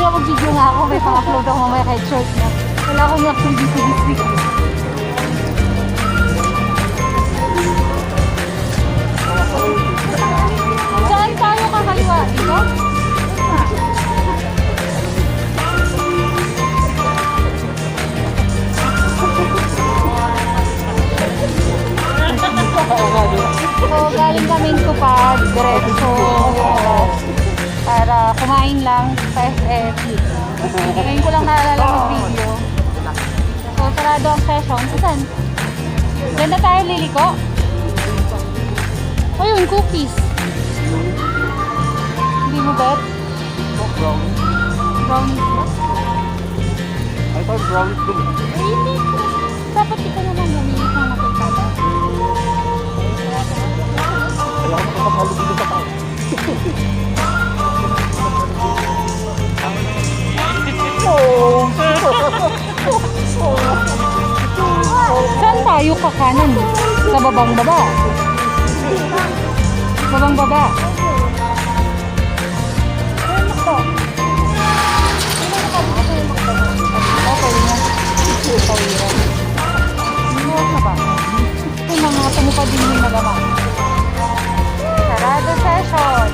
Video, mag-video nga ako. May pang-upload ako mamaya kahit short na. Wala akong activity this week. Saan tayo kakaliwa? Dito? So, galing kaming Tupad, diretso para kumain lang sa SF. Ngayon ko lang naalala mag-video. So, sarado ang session. Saan? Ganda tayo liliko? Ayun, cookies. Hindi mo bet? Brownies. Brownies ba? I thought brownies dun. Eh, hindi. Dapat ikaw naman bumili ka makita. Kaya ako makakahalo dito sa tao. Saan tayo kakanan? Sa babang baba. Babang baba. Okay na. Pawiran. Inuot na ba? Ito mga tumupad din yung malamang. Sarado session.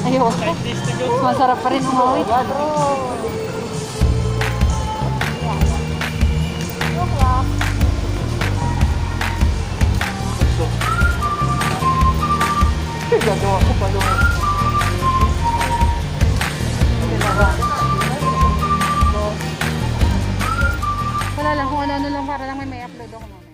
Ayoko. Masarap pa rin ang mawit. Gagawa ko pa doon. Wala lang, kung ano-ano lang para lang may upload ako.